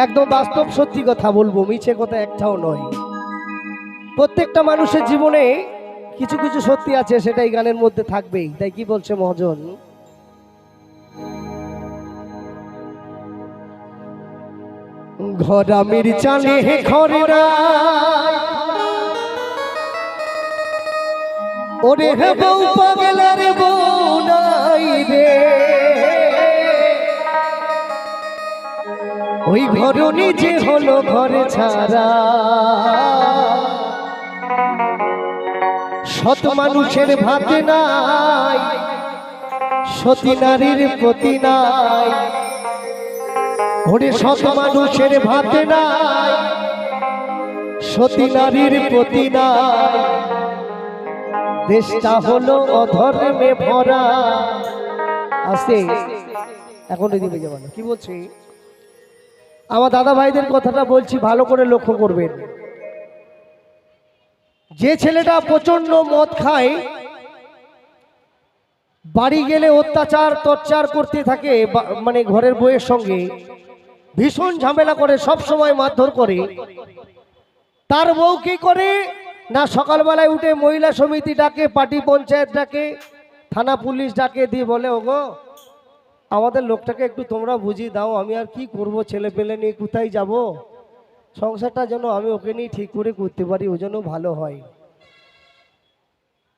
একদম বাস্তব সত্যি কথা বলবো, মিছে কথা একটাও নয়। প্রত্যেকটা মানুষের জীবনে কিছু কিছু সত্যি আছে, সেটাই গানের মধ্যে থাকবেই। তাই কি বলছে মহাজন, ঘরামির চালে ঘরেরা ওরে হে বউ পাগলার বউ নাই রে, ওই ঘর নিজে হলো ঘরে ছাড়া। শত মানুষের ভাতে নাই, সতী নারীর প্রতি নাই। ওরে শত মানুষের ভাতে নাই, সতী নারীর প্রতি নাই। দেশটা হলো অধর্মে ভরা। আসতে এখন দিবে যাবে কি বলছি, আমার দাদা ভাইদের কথাটা বলছি, ভালো করে লক্ষ্য করবেন। যে ছেলেটা প্রচন্ড মদ খায়, বাড়ি গেলে অত্যাচার তচ্চার করতে থাকে, মানে ঘরের বউয়ের সঙ্গে ভীষণ ঝামেলা করে, সব সময় মারধর করে, তার বউ কি করে না, সকালবেলায় উঠে মহিলা সমিতি ডাকে, পার্টি পঞ্চায়েত ডাকে, থানা পুলিশ ডাকে, দিয়ে বলে ওগো আমাদের লোকটাকে একটু তোমরা বুঝিয়ে দাও, আমি আর কি করব, ছেলে পেলে নিয়ে কোথায় যাব, সংসারটা যেন আমি ওকে নিয়ে ঠিক করে করতে পারি, ও যেন ভালো হয়।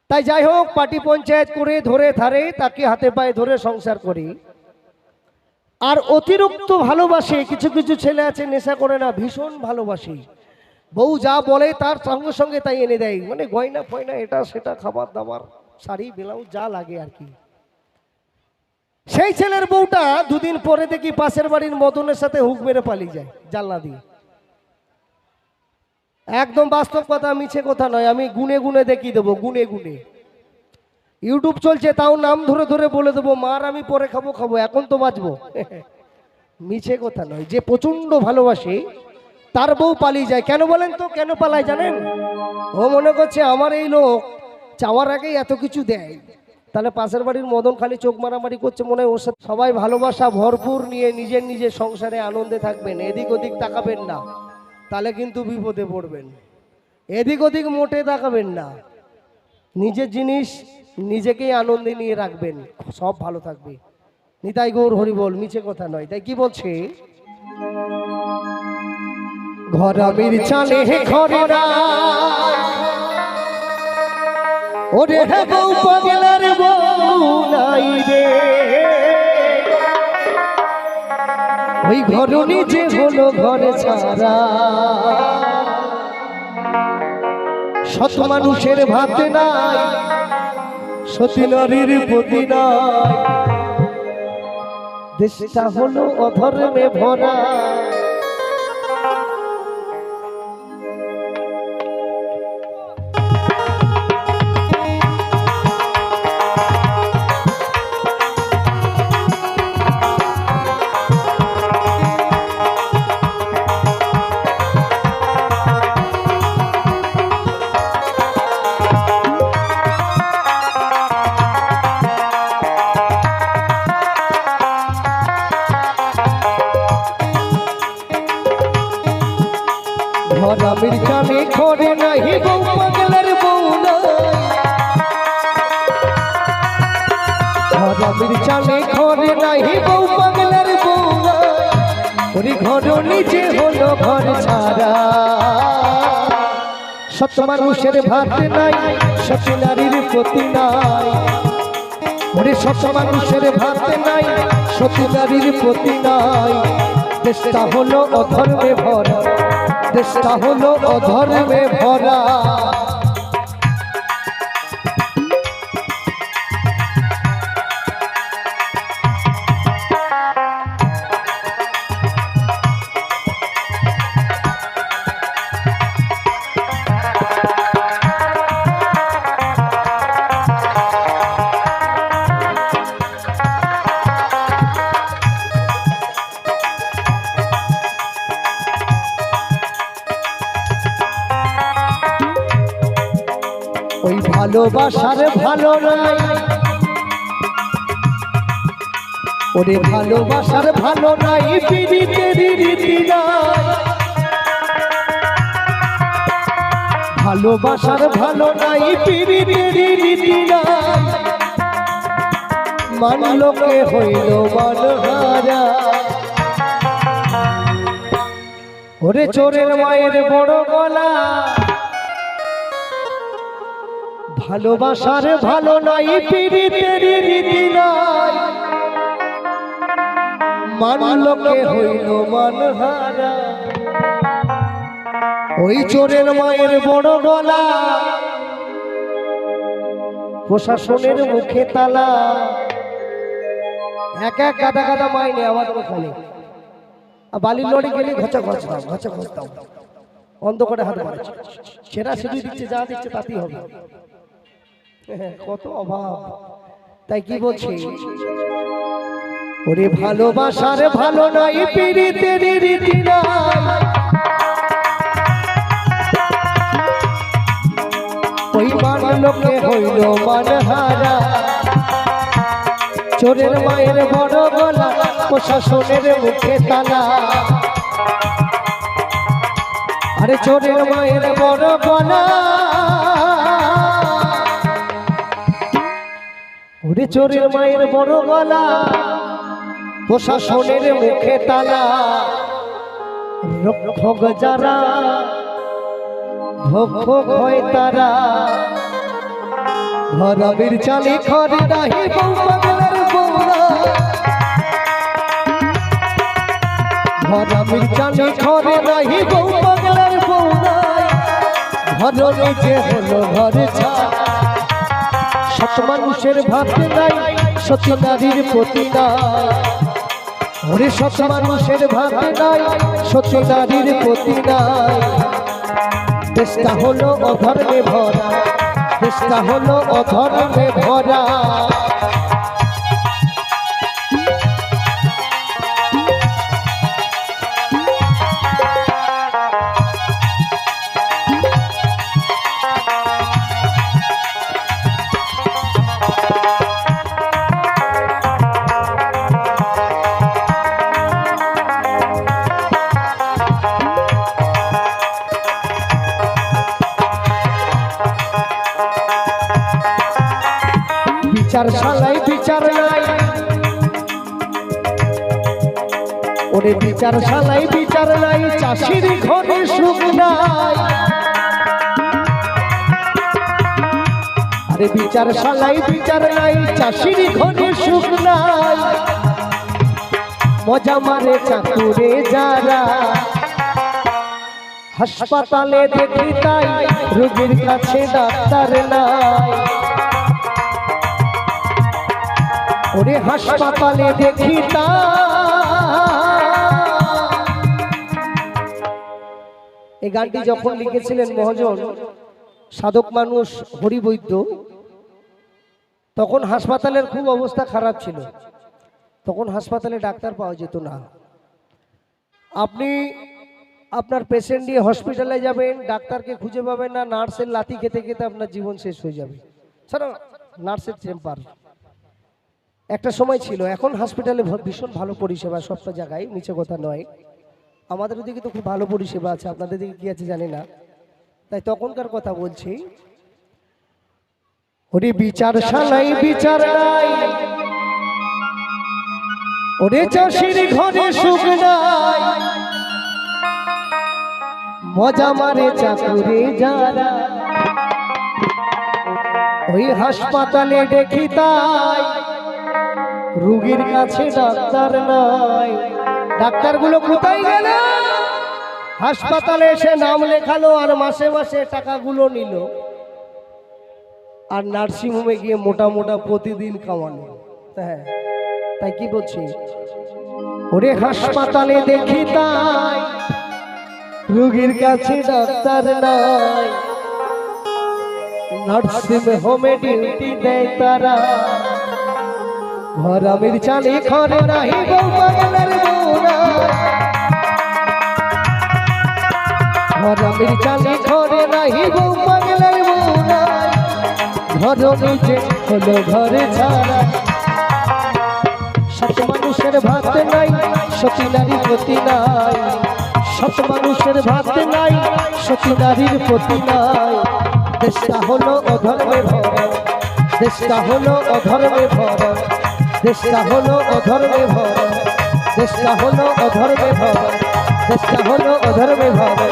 তাই যাই হোক, পার্টি পঞ্চায়েত করে ধরে ধারে তাকে হাতে পায়ে ধরে সংসার করি। আর অতিরিক্ত ভালোবাসে, কিছু কিছু ছেলে আছে নেশা করে না, ভীষণ ভালোবাসে, বউ যা বলে তার সঙ্গে সঙ্গে তাই এনে দেয়, মানে গয়না ফয়না এটা সেটা, খাবার দাবার, শাড়ি ব্লাউজ যা লাগে আর কি। সেই ছেলের বউটা দুদিন পরে দেখি পাশের বাড়ির মদনের সাথে হুক মেরে পালিয়ে যায় জানলা দিয়ে। একদম বাস্তব কথা, মিছে কথা নয়, আমি গুনে গুনে দেখিয়ে দেবো, গুনে গুনে। ইউটিউব চলছে, তাও নাম ধরে ধরে বলে দেবো, মার আমি পরে খাবো খাবো, এখন তো বাঁচবো। মিছে কথা নয়, যে প্রচন্ড ভালোবাসে তার বউ পালিয়ে যায়। কেন বলেন তো, কেন পালায় জানেন? ও মনে করছে আমার এই লোক চাওয়ার আগেই এত কিছু দেয়, তাহলে পাশের বাড়ির মদন খালি চোখ মারামারি করছে, মনে হয় ওর সাথে সবাই ভালোবাসা ভরপুর নিয়ে নিজের নিজের সংসারে আনন্দে থাকবেন, এদিক ওদিক তাকাবেন না, তাহলে কিন্তু বিপদে পড়বেন। এদিক ওদিক মোটে তাকাবেন না, নিজের জিনিস নিজেকেই আনন্দে নিয়ে রাখবেন, সব ভালো থাকবে। নিতাই গৌর হরি বল, মিছে কথা নয়। তাই কি বলছে, ঘরামির চালে ঘরেরা ওরে হে বউ পাগলার বউ নাই রে, ওই ঘর নিজে হলো ঘরে ছাড়া। শত মানুষের ভাতে নাই, সতী নারীর প্রতি নাই। দেশটা হলো অধর্মে ভরা। ঘরামির চালে ঘরে নাহি বউ পাগলার বউ নাই, ঘরামির চালে ঘরে নাহি বউ পাগলার বউ নাই, ওরে ঘর নিজে হলো ঘর ছাড়া। শত মানুষের ভাত নাই, সতী নারীর প্রতি নাই। ওরে শত মানুষের ভাত নাই, সতী নারীর প্রতি নাই। দেশটা হলো অধর্মে ভরা, দেশটা হলো অধর্মে ভরা। ওই ভালোবাসার ভালো নাই, ওরে ভালোবাসার ভালো নাই পীড়িতের রীতি নাই, ভালোবাসার ভালো নাই পীড়িতের রীতি নাই, মান লোকে হইল মানহারা। ওরে চোরের মায়ের বড় গলা, ভালোবাসার ভালো নাই পীড়িতের রীতি নাই, মান লোকে হইল মানহারা। ওই চোরের মায়ের বড় গলা, প্রশাসনের মুখে তালা, এক এক গাদা গাদা মাইনে আমাদের ওখানে। বালির লড়ি গেলে ঘচা ঘচ দাও, ঘচা ঘচ দাও, অন্ধকারে হাত মারছে, সেরা সেটি দিচ্ছে, যা দিচ্ছে তাতেই হবে। কত অভাব। তাই কি বলছি, ওরে ভালোবাসার ভালো নাই পীড়িতের রীতি নাই, ওই মান লোকে হইল মানহারা। চোরের মায়ের বড় গলা, প্রশাসনের মুখে তালা। আরে চোরের মায়ের বড় গলা, ওরে চোরের মায়ের বড় গলা, প্রশাসনের মুখে তালা। রক্ষক যারা ভক্ষক হয় তারা, ঘরামির চালি খড়ি নাহি বউ পাগলার বউরা, ঘরামির চালি খড়ি নাহি বউ পাগলার বউরা। ঘর নিচে হলো ঘর ছাড়া, সৎ মানুষের ভাত নাই, সৎ নারীর প্রতি নাই। ওরে সৎ মানুষের ভাত নাই, সৎ নারীর প্রতি নাই। দেশটা হলো অধর্মে ভরা, দেশটা হলো অধর্মে ভরা। বিচার শালাই বিচার নাই, ওরে বিচার শালাই বিচার নাই, চাষির ঘরে সুখ নাই। আরে বিচার শালাই বিচার নাই, চাষির ঘরে সুখ নাই। মজা মারে চাকুরে যারা, হাসপাতালে দেখি তাই, রোগীর কাছে ডাক্তার নাই। ওরে হাসপাতালে দেখি তা, এই গানটি যখন লিখেছিলেন মহাজন সাধক মানুষ হরিবৈদ্য, তখন হাসপাতালের খুব অবস্থা খারাপ ছিল। তখন হাসপাতালে ডাক্তার পাওয়া যেত না। আপনি আপনার পেশেন্ট নিয়ে হসপিটালে যাবেন, ডাক্তারকে খুঁজে পাবেন না, নার্সের লাথি খেতে খেতে আপনার জীবন শেষ হয়ে যাবে। স্যার নার্সের চেম্বার একটা সময় ছিল। এখন হসপিটালে ভীষণ ভালো পরিষেবা সবটা জায়গায়, নিচে কথা নয়। আমাদের ওদিকে তো খুব ভালো পরিষেবা আছে, আপনাদের দিকে কি আছে জানি না। তাই তখনকার কথা বলছি। ওরে বিচার শালাই বিচার নাই, ওরে চাষির ঘরে সুখ নাই। মজা মারে চাকুরে যারা, ওই হাসপাতালে দেখি তাই, রোগীর কাছে ডাক্তার নাই। ডাক্তারগুলো কোথায় গেল? হাসপাতালে এসে নাম লেখালো আর মাসে মাসে টাকাগুলো নিল, আর নার্সিং হোমে গিয়ে মোটা মোটা প্রতিদিন কামানো। হ্যাঁ, তাই কি বলছি, ওরে হাসপাতালে দেখি তাই, রোগীর কাছে ডাক্তার নাই। নার্সিং হোমে ডিউটি দেয় তারা, ঘরামির চালে ঘরে নাহি বউ পাগলার বউরা। ঘরামির চালে ঘরে নাহি বউ পাগলার বউরা। ঘর নিচে হলো ঘরে ছাড়া, সৎ মানুষ মানুষের ভাত নাই, সতী নারীর প্রতি নাই। সৎ মানুষের ভাত নাই, সতী নারীর প্রতি নাই। দেশটা হলো অধর্মে ভরা, দেশটা হলো অধর্মে ভরা, দেশটা হলো অধর্মে ভরা, দেশটা হলো অধর্মে ভরা, দেশটা হলো অধর্মে ভরা,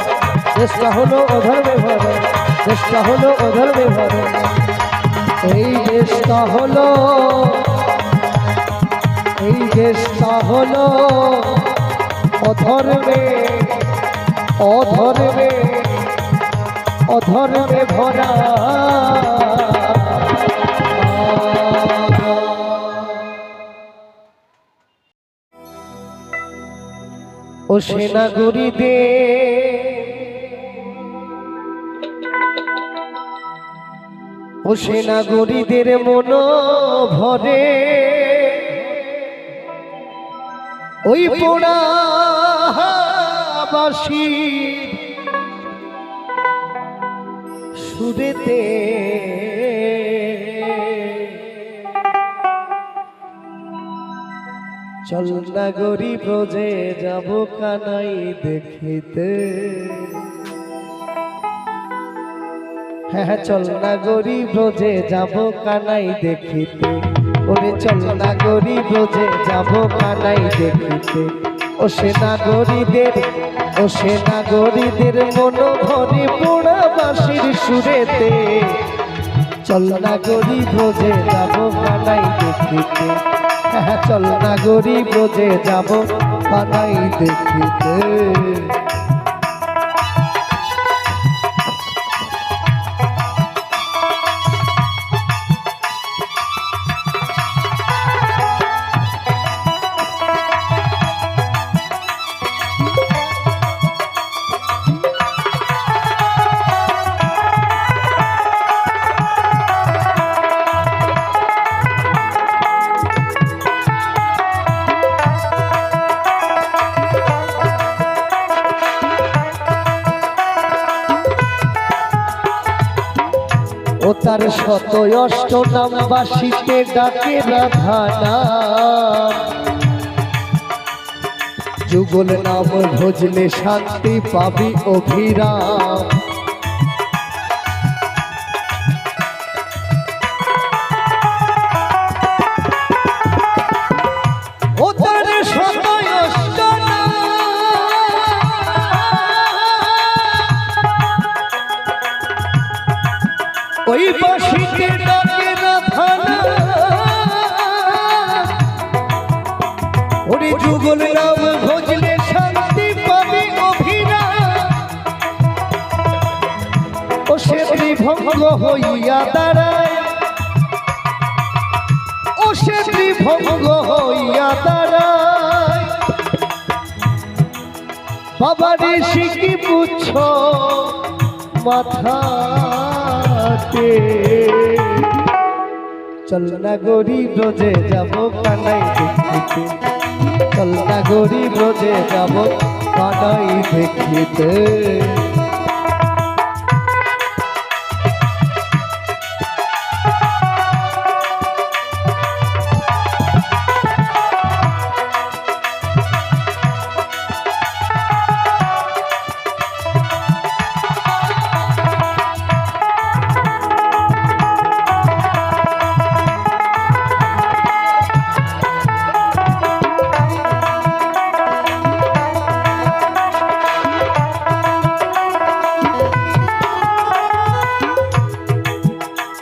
দেশটা হলো অধর্মে ভরা, দেশটা হলো অধর্মে ভরা। এই দেশটা হলো, এই দেশটা হলো অধর্মে, অধর্মে, অধর্মে ভরা। ও সেনাগরীদের, ও সেনাগরীদের মন ভরে ওই পোড়াবাসী সুরেতে। চল না গরিব রোজে যাব কানাই দেখিতে। হ্যাঁ চল না গরিব রোজে যাব কানাই দেখিতে। ওরে চল না গরিব রোজে যাব কানাই দেখিতে। ও সেনাগরীদের, ও সেনাগরীদের মন ভরে পোড়াবাসীর সুরেতে। চল না গরিব রোজে যাব কানাই দেখিতে। হ্যাঁ চল না গরিব রোজে যাব কানাই দেখিতে। ও তার শত অষ্ট নাম বাসিতে ডাকে রাধা নাম। যুগল নাম ভজলে শান্তি পাবি অভিরাম। ও তার শত অষ্ট নাম, ওই বাসিতে ডাকে রাধা নাম। ওরে যুগল নাম ভজলে শান্তি পাবি অভিরাম। ও সে ত্রিভঙ্গ হইয়া দাঁড়ায়, ও সে ত্রিভঙ্গ হইয়া দাঁড়ায়। বাবারে শিখি পুচ্ছ মাথাতে। চল না গরিব রোজে যাব কানাই দেখিতে। চল না গরিব রোজে যাব কানাই দেখিতে।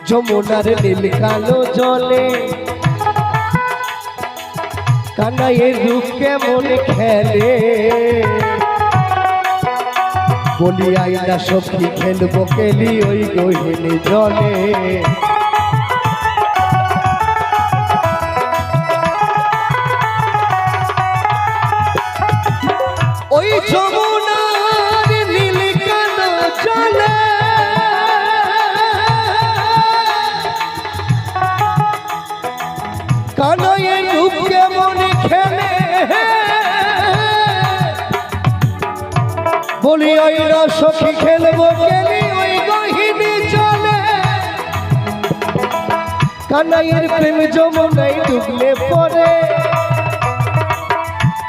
যমুনার নীল কালো জলে কানাইয়ের রূপ কেমন খেলে। বলি আইনা সখী খেলবো কেলি ওই গহিনী জলে। ওই যমুনার নীল কালো জলে কানাইয়ের রূপ কেমন খেলে। বলি আইনা সখী খেলবো কেলি ওই গহিনী জলে। কানাইয়ের প্রেম যমুনায় ডুবলে পরে,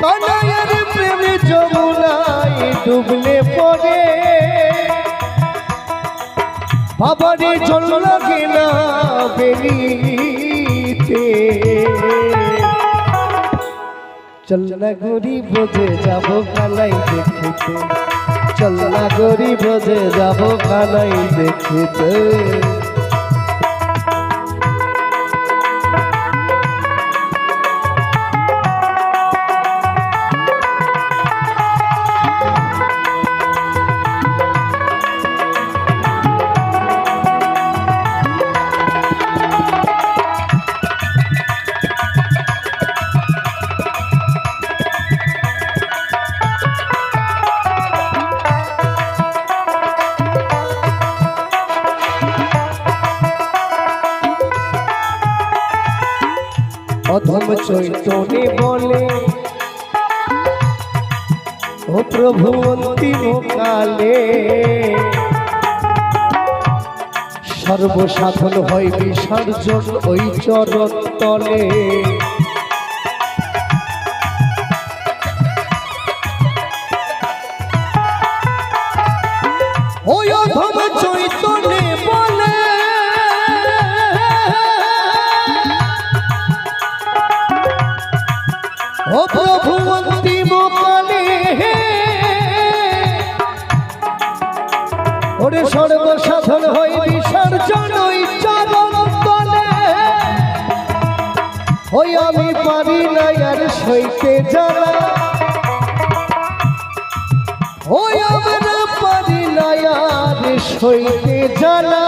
কানাইয়ের প্রেমে যমুনায় ডুবলে পড়ে বাবারে জল লাগে না বেরিতে চল না গরিব ব্রজে যাব কানাই দেখিতে চল না গরিব ব্রজে যাব কানাই দেখিতে অধম চৈতন্যে বলে ও প্রভু অন্তিম কালে সর্বসাধন হয় বিসর্জন ওই চরণ তলে ওই অধম চৈতন্যে বলে ও প্রভু অন্তিম কালে ওরে সর্বসাধন হই বিসর্জন ওই চরণ তলে ওই আমি পারি না আর সইতে জ্বালা ওই আমরা পারি না আর সইতে জ্বালা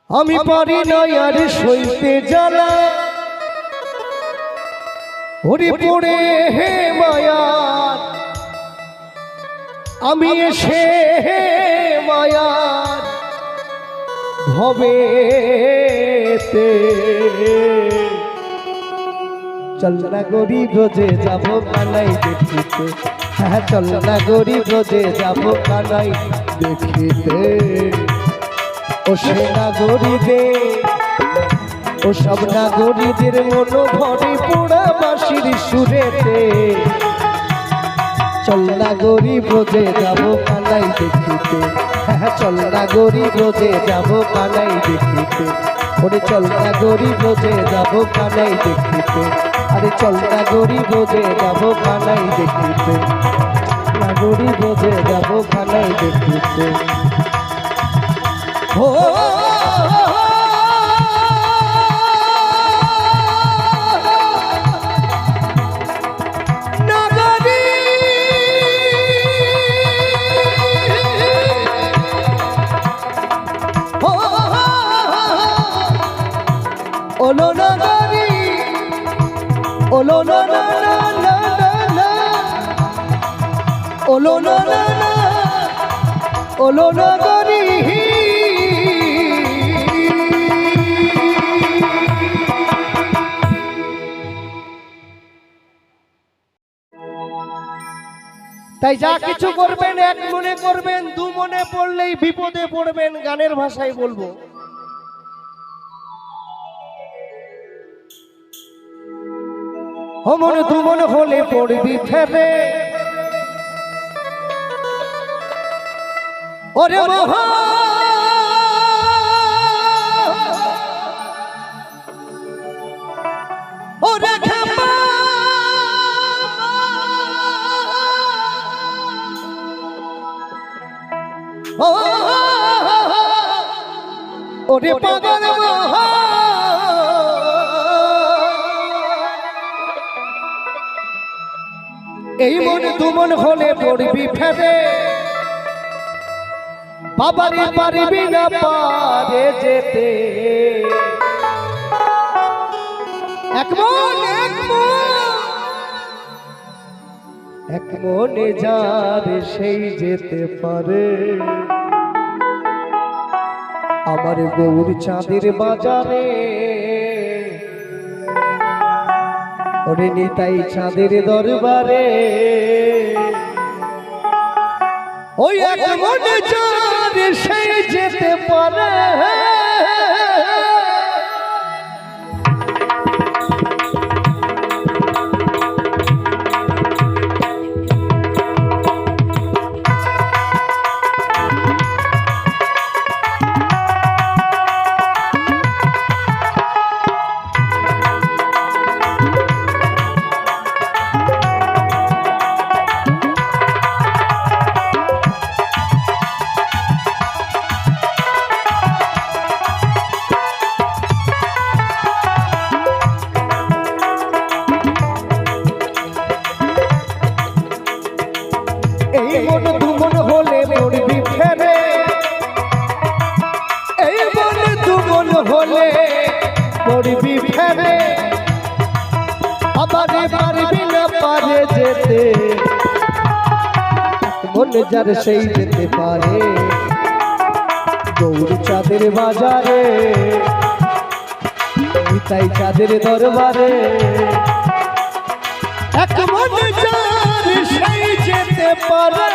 আমি পারি না আর সইতে জ্বালা ওরে পড়ে হে মায়া আমি এসে হে মায়া ভবেতে চল না গরিব ব্রজে যাব কানাই দেখিতে হ্যাঁ চল না গরিব ব্রজে যাব কানাই দেখিতে ও সে নাগরীদে ও সব নাগরীদের মন ভরে পোড়া বাঁশির সুরেতে চল না গরিব ব্রজে যাব কানাই দেখিতে হ্যাঁ চল না গরিব ব্রজে যাব কানাই দেখিতে ওরে চল না গরিব ব্রজে যাব কানাই দেখিতে আরে চল না গরিব ব্রজে যাব কানাই দেখিতে না গরিব ব্রজে যাব কানাই দেখিতে ও নগরী ওলো নগরী ওলো না না না না ওলো না না না ওলো নগরী তাই যা কিছু করবেন এক মনে করবেন দু মনে পড়লেই বিপদে পড়বেন গানের ভাষায় বলবো অমন দু মন হলে পড়বি ফেরে ওরে মহা ওরে খাপা ওরে পাগল মহা এই মন দুমন হলে পড়বি ফেরে বাবারে পারবি না পারে যেতে এক মনে যার সেই যেতে পারে আমার গৌর চাঁদের বাজারে ওরে নিতাই চাঁদের দরবারে ওই এক মনে যার সেই যেতে পারে যেতে মন যার সেই যেতে পারে গৌর চাঁদের বাজারে তাই চাঁদের দরবারে এক মন যার সেই যেতে পারে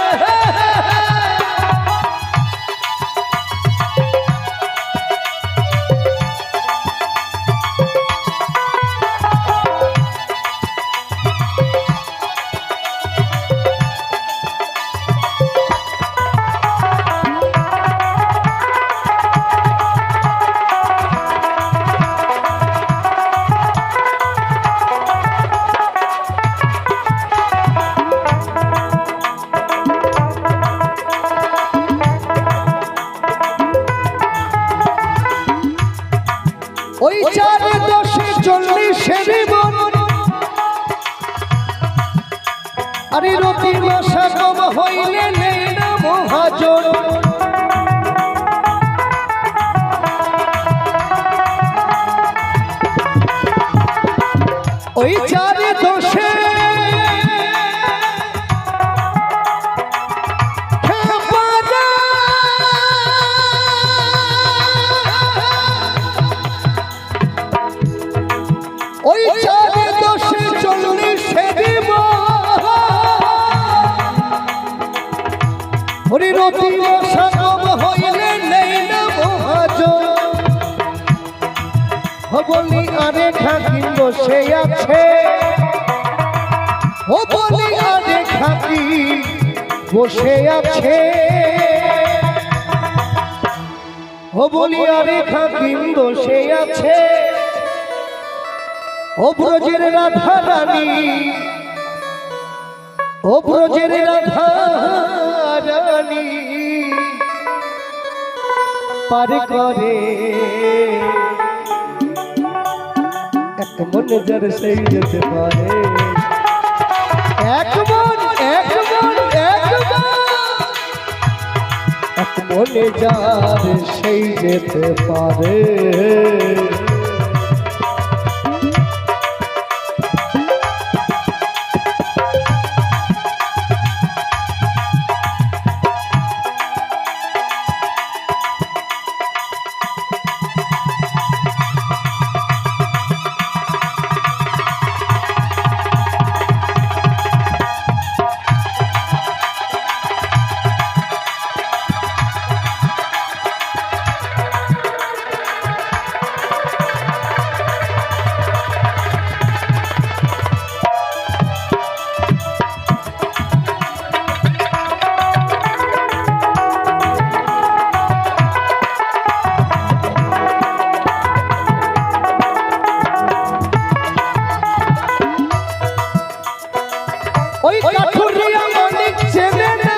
ওই 4-10-40 জীবন আরে রতি মাসা কম হইলে নেই না মহাজন ওই 4-10 ওই 4-10-40 ওরে রতি মশা কম হইলে নেই না মহাজন বলি আরে খাকি বসে আছে ও বলি আরে খাকি বসে আছে ও বলি আরে খাকি বসে আছে ও ব্রজের রাধা রানী ও ব্রজের রাধা রানী পার করে এক মন যার সেই যেতে পারে এক মন এক মন এক মনে যার সেই যেতে পারে ওই কাঠুরিয়া মানিক চেনে না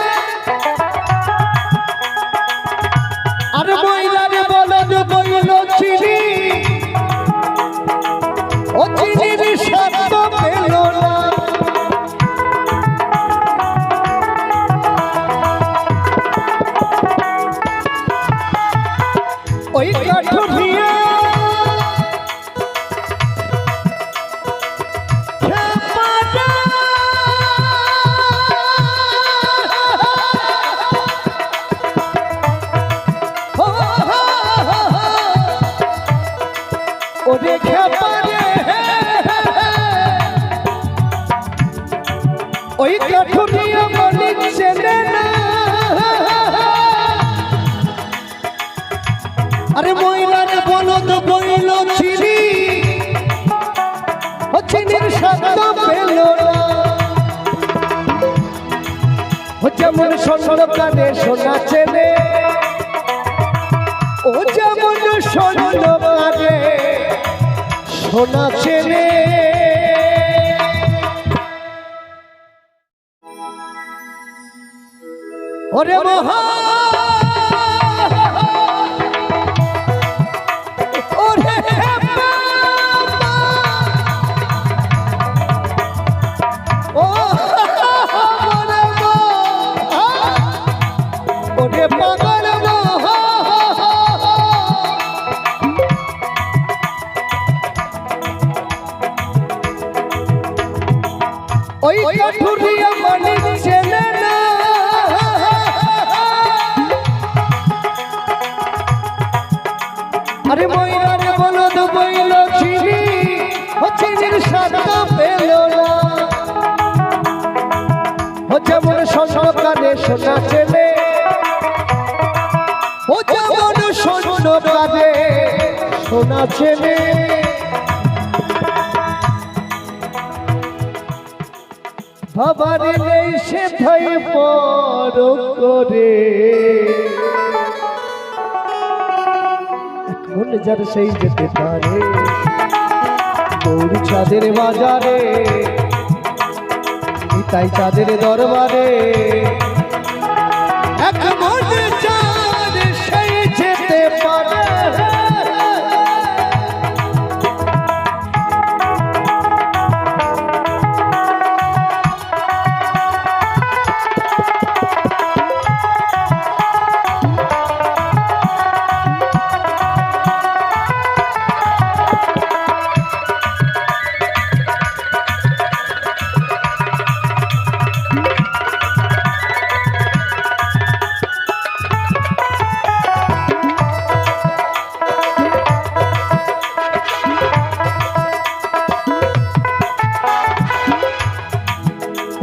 আর মহিলারে বলদ বইল চিনি ও চিনির স্বাদ পেল না ওই কাঠুরিয়া ওরে খেপারে ওই কাঠুরিয়া মানিক চেনে না আরে মহিলারে বলদ বইল চিনি ও চিনির স্বাদ পেল না ও যেমন স্বর্ণ কানে সোনা চেনে ও যেমন স্বর্ণ কানে সোনা চেনে ওরে মহা ওরে ও ওরে পাগল মহা ওই কাঠুরিয়া মানিক চেনে না আরে ময়রার বলদ বইল চিনি ও চিনির স্বাদ পেল না ও যেমন সন্ধ্যকালে সোনা চেনে ও যেমন সন্ধ্যকালে সোনা চেনে বাবারে নেই সে থাই পর করে মন যার সেই যেতে পারে গৌরী চাঁদের বাজারে তাই চাঁদের দরবারে এক মন যার সেই যেতে পারে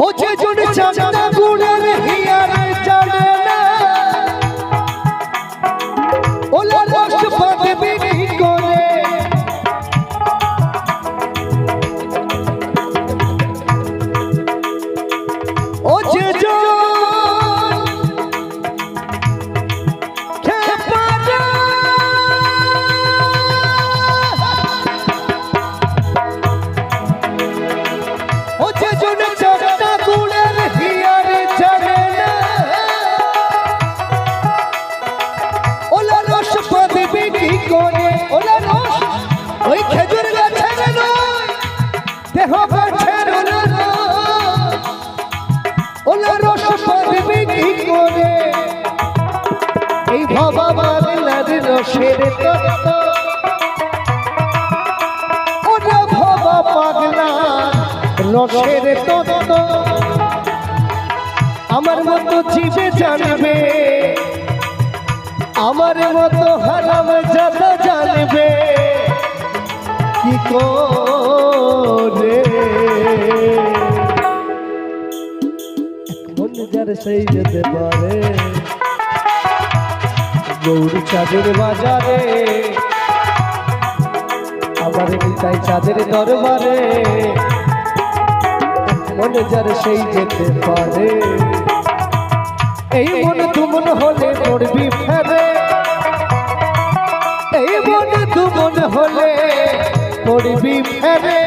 ও যে জন চাঁদা গুণের হিয়ার জানে না ওলা রস পাতে বিক্রি করে ও যে জন দেহ গাছের ওলা রস পাবে কি করে এই ভাবা বাংলার রসের তত্ত্ব ওরা ভাবা পাগলা রসের তত্ত্ব আমার মতো জীবে জানবে আমার মতো হারাম যাতা জানবে কি করে মন যার সেই যেতে পারে গৌরী চাঁদের বাজারে আমার তাই চাঁদের দরবারে মন যার সেই যেতে পারে এই মন তুমন হলে পড়বি ফেরে এই মন তুমন হলে পড়বি ফেরে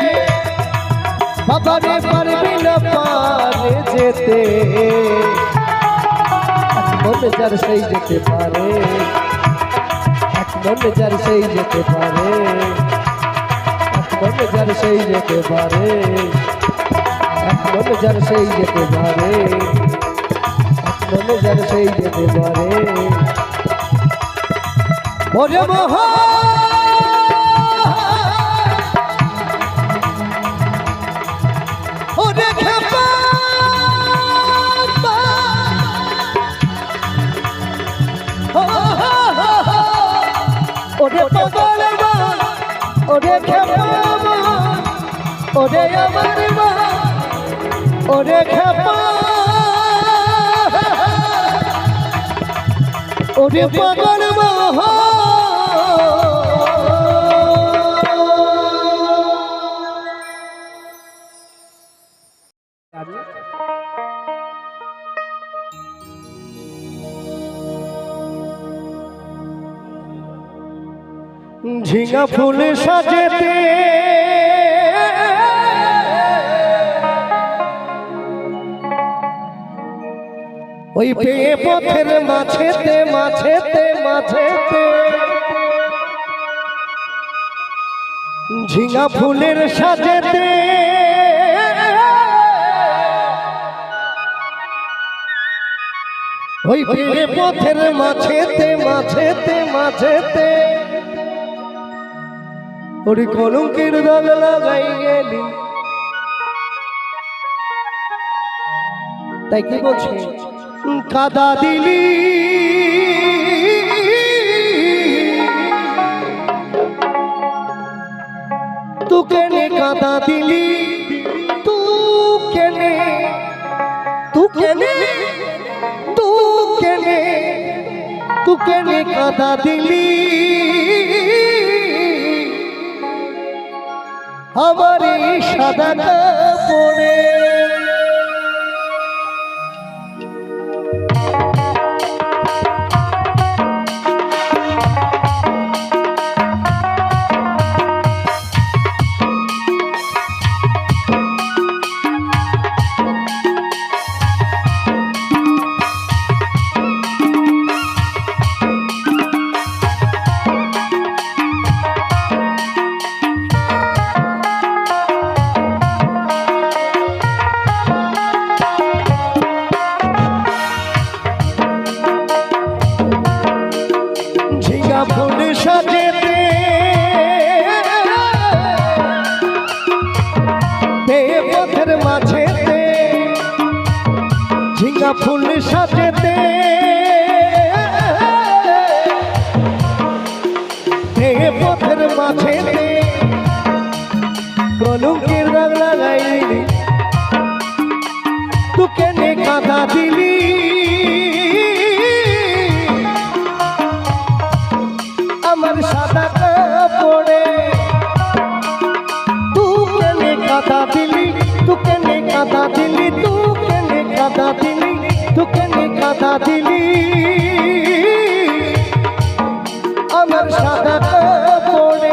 বাবারে পারবি না পারে যেতে মন যার সেই যেতে পারে মন যার সেই যেতে পারে মন যার সেই যেতে পারে মন যার সেই যেতে পারে মন যার সেই যেতে পারে ওরে মহা ওরে পাগল মা ওরে খেপা মা ওরে আমার মা ওরে খেপা ওরে পাগল মা ঝিঙা ফুল সাজেতে ওই পেয়ে পথের মাঝেতে মাঝেতে মাঝেতে ঝিঙা ফুলের সাজেতে ওই পেয়ে পথের মাঝেতে মাঝেতে মাঝেতে ওরে কলঙ্কের দাগ লাগাই গেলি তাই কি বলছে, কাদা দিলি তু কেনে কাদা দিলি, তু কেনে, তু কেনে, তু কেনে, তু কেনে কাদা দিলি আমার এই সাদা কাপড়ে। ফুল সাজেতে পথের মাঝেতে, ঝিঙ্গা ফুল সাজেতে পথের মাঝেতে কলঙ্কের রং লাগাইলি তু কেনে কাদা দিলি আমার সাদা কাপড়ে। তু কেনে কাদা দিলি, তু কেনে কাদা দিলি, তু কেনে কাদা দিলি, তু কেনে কাদা দিলি আমার সাদা কাপড়ে।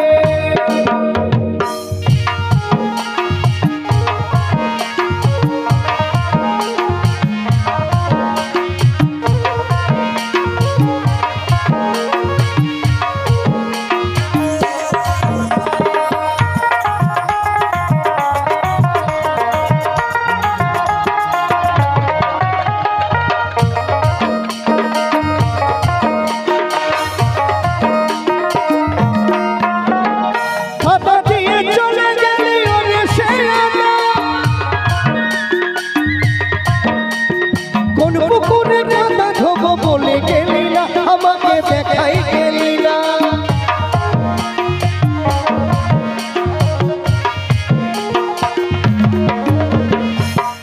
কোন পুকুরে কাদা ধোবো বলে গেলি না, আমাকে দেখাই গেলি না।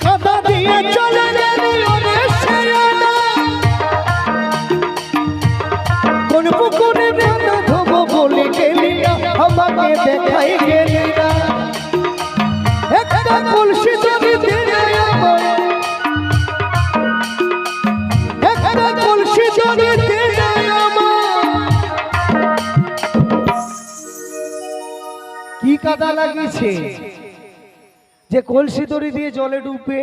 কাদা দিয়ে চলে গেলি ওরে শেয়ানা, কোন পুকুরে কাদা ধোবো বলে গেলি না, আমাকে দেখাই গেলি না। একটা কলসি যদি দিলে আমার, কি কাদা লাগিয়েছে যে কলসি দড়ি দিয়ে জলে ডুববে?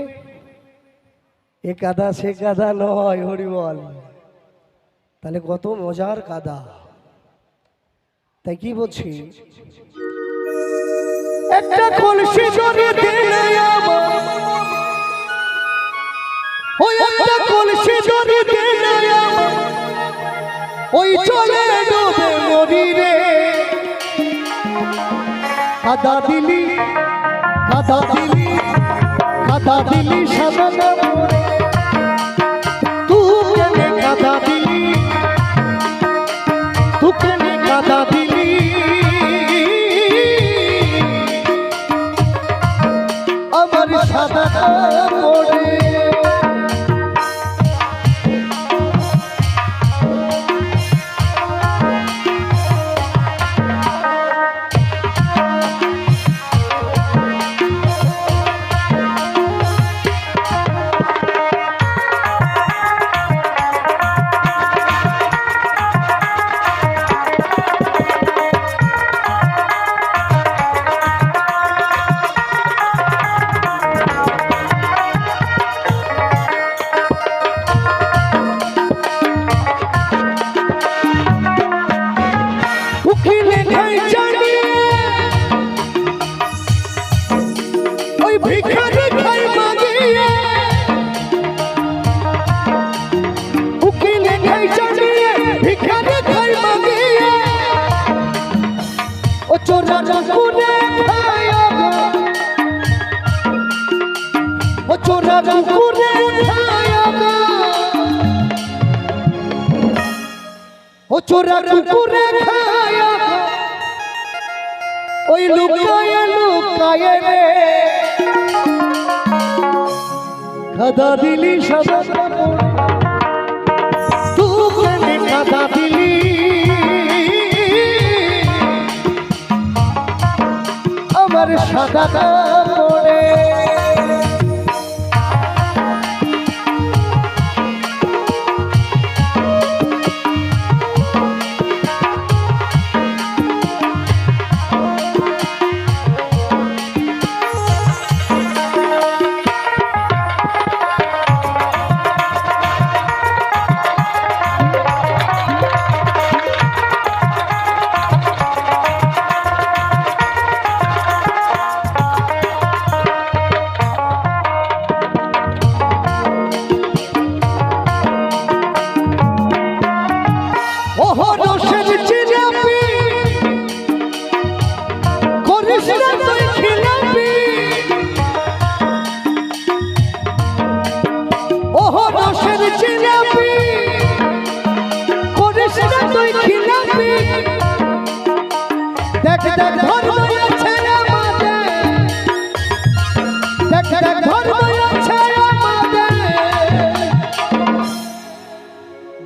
এ কাদা সে কাদা নয়, হরিবল। তাহলে কত মজার কাদা। তাই কি বলছি, একটা কলসি দড়ি দিলে আমার, ওই একটা কলসি দড়ি দিলে আমার, ওই চলে ডুবে নদী রে। কাদা দিলি, কাদা দিলি, কাদা দিলি সাদা কাপড়ে। তু কেনে কাদা দিলি, তু কেনে কাদা দিলি আমার সাদা কাপড়ে। চোরা কুকুরে খায়া গো, ও চোরা কুকুরে খায়া গো, ওই লুকায়ে লুকায়ে রে খাদা দিলি সাদা কাপড়, তুই খাদা দিলি আমার সাদা কাপড়ে।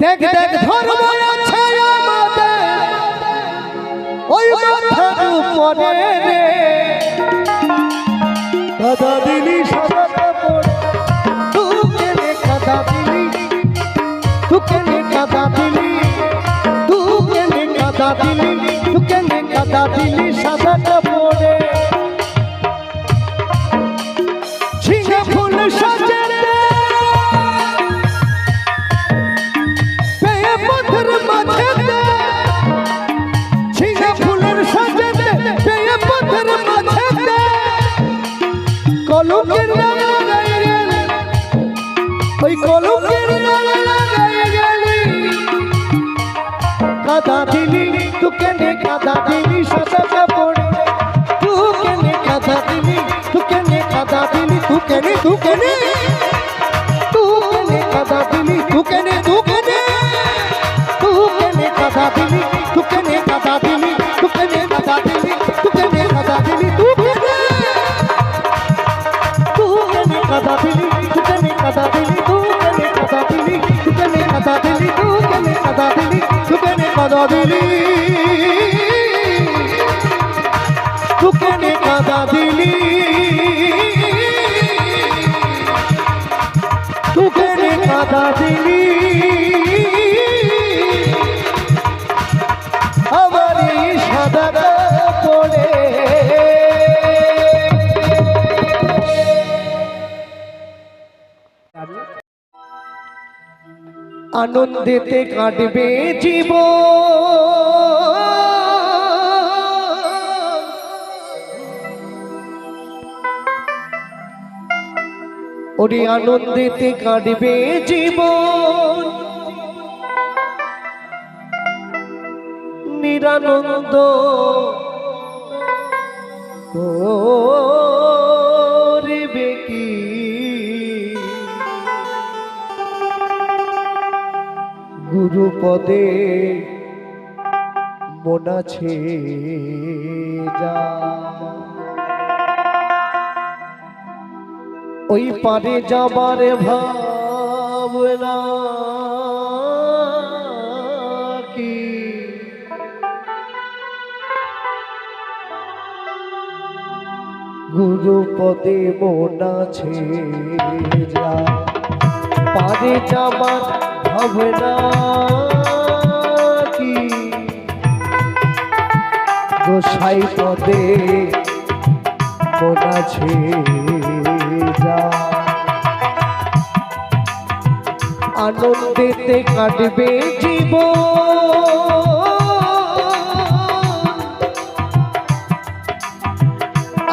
দেখ দেখ ধর্ম আছে আমাদের ওই মাথার উপরে রে কাদা দিলি সাদা কাপড়, তুকে নে কাদা দিলি, তুকে নে কাদা দিলি, তুকে নে কাদা দিলি, তুকে নে কাদা দিলি সাদা কাপড়ে। ঝিঙে ফুল সাজে কলকের লাগাই গেলি, ওই কলকের লাগাই গেলি কাদা দিলি, তুকে নে কাদা দিলি সাদা কাপড়ে, তুকে নে কাদা দিলি, তুকে নে কাদা দিলি, তুকে নে তুকে নে তুকে নে কাদা দিলি, তুকে নে তুকে নে তুকে নে কাদা দিলি, তুকে নে কাদা দিলি, তুকে নে কাদা দিলি, তুকে নে কাদা দিলি, তুকে নে কাদা দিলি, তুকে নে কাদা দিলি, তুকে নে কাদা দিলি, তুকে নে কাদা দিলি, তুকে নে কাদা দিলি, তুকে নে কাদা দিলি, তুকে নে কাদা দিলি, তুকে নে কাদা দিলি আমার এই সাদা কাপড়ে। আনন্দেতে কাটবে জীবন, ওরে আনন্দেতে কাটবে জীবন, নিরানন্দ করবে কি গুরুপদে মন আছে যা, ওই পারে যাবার ভাবনা কি গুরুপদে মন আছে যা, পারে যাবার ভাবনা কি গোসাই পদে মন আছে যা, আনন্দেতে কাটবে জীবন,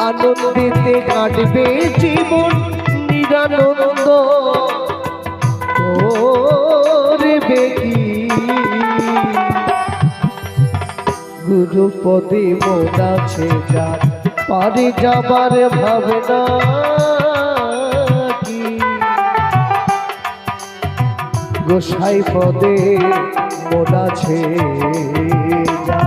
আনন্দেতে কাটবে জীবন, নিরানন্দ করবে কি গুরুপদে মন আছে যার, পারে যাবার ভাবনা কি গোসাই পদে মন আছে যা।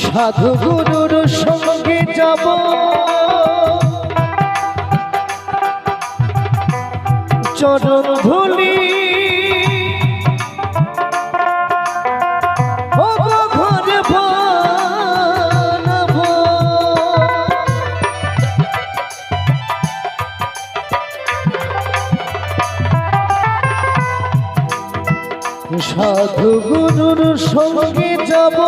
সাধু গুরুর সঙ্গে যাব চরণ ধুলি ঘরে বানাব। সাধু গুরুর সঙ্গে যাব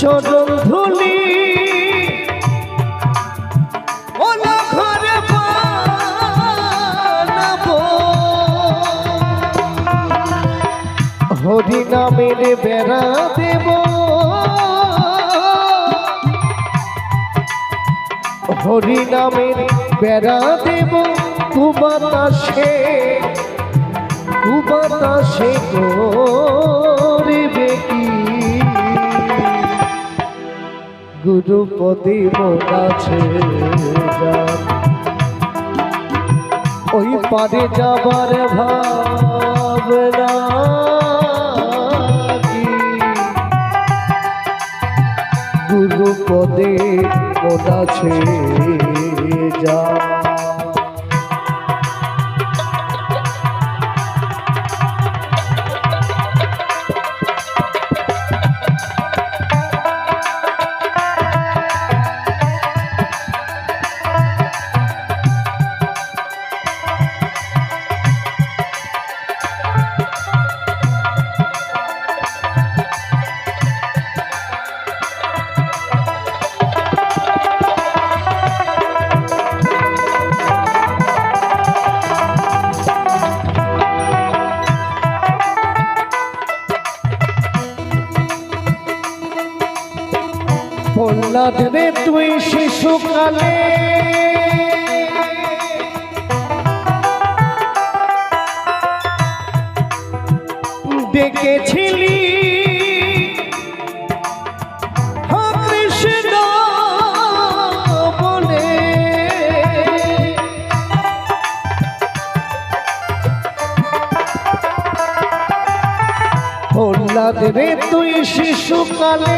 চরণ ধুলি ওলা ঘরে বানাব। হরি নামের বেড়া দেব হরি নামের বেড়া দেব কুবাতাসে কুবাতাসে করবে কি গুরু পদে মন আছে যা। ওই পারে যাবার ভাবনা কি গুরু পদে মন আছে যা। প্রহ্লাদ রে তুই শিশুকালে ডেকেছিলি কৃষ্ণ বলে। প্রহ্লাদ রে তুই শিশুকালে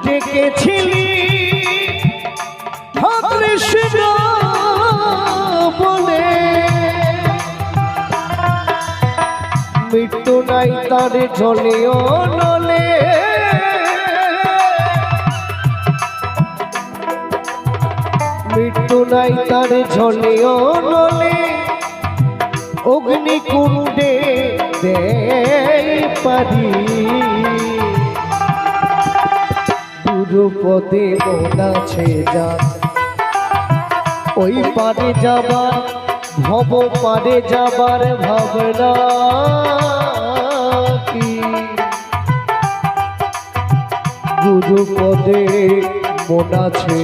ডেকেছিলি কৃষ্ণ বলে। মৃত্যু নাই তার জলেও নলে মৃত্যু নাই তার জলেও নলে অগ্নিকুণ্ডে দেয় পারি গুরু পদে মন আছে যা। ওই পারে যাবার ভব পারে যাবার ভাবনা কি গুরু পদে মন আছে।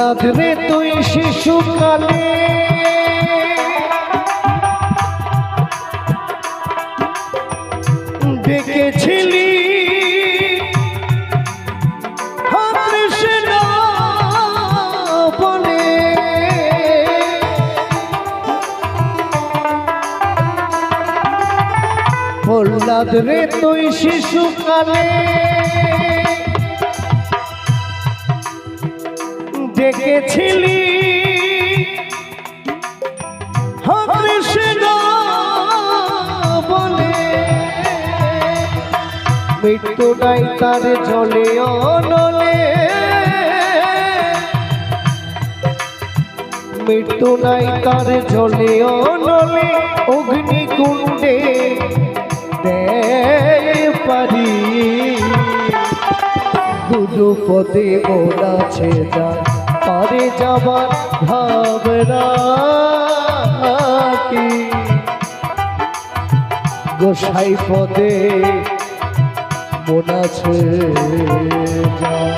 প্রহ্লাদ রে তুই শিশুকালে ডেকেছিলি কৃষ্ণ বলে, প্রহ্লাদ রে তুই শিশুকালে ডেকেছিলি কৃষ্ণ বলে, মৃত্যু নাই তার জলে অনলে, মৃত্যু নাই তার জলে অনলে, অগ্নিকুণ্ডে দেয় পারি, গুরুপদে মন আছে যার পারে যাবার ভাবনা কি, গোসাই পদে মন আছে যার।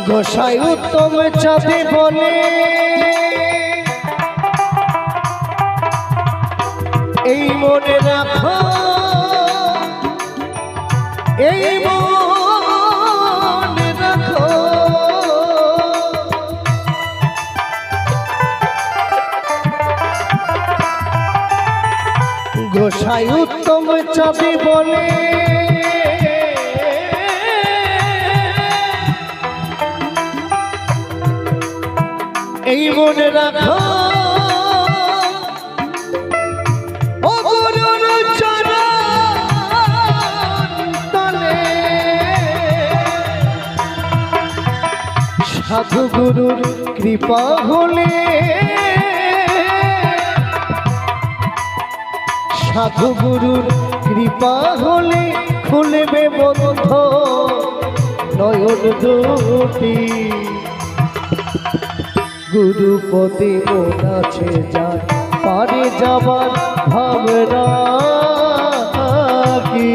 গোসাই উত্তম চাঁদে বলে, এই মনে রাখো, এই মনে রাখো, গোসাই উত্তম চাঁদে বলে, এই মনে রাখো, ও গুরুর চরণ তলে, সাধু গুরুর কৃপা হলে, সাধু গুরুর কৃপা হলে খুলবে বন্ধ নয়ন দুটি, গুরুপদে মন আছে যার পারে যাবার ভাবনা কি,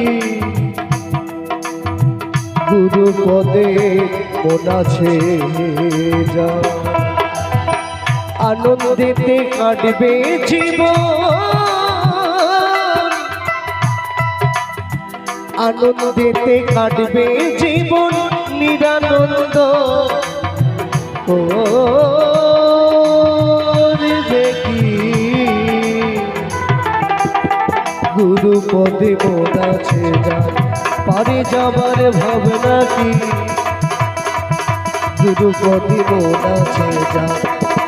গুরুপদে মন আছে যার, আনন্দেতে কাটবে জীবন, আনন্দেতে কাটবে জীবন নিরানন্দ গুরুপদে মন আছে যার পারে যাবার ভাবনা কি, গুরুপদে মন আছে যার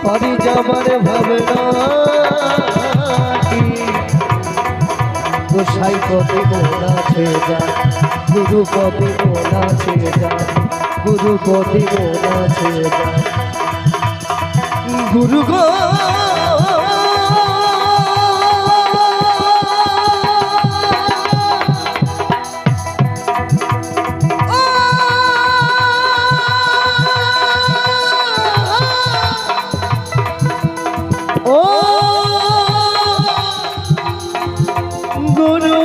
পারে যাবার ভাবনা কি, গোসাই পদে মন আছে যার, গুরুপদে মন আছে যার, গুরুপদে মন আছে যার, গুরু গো গুরু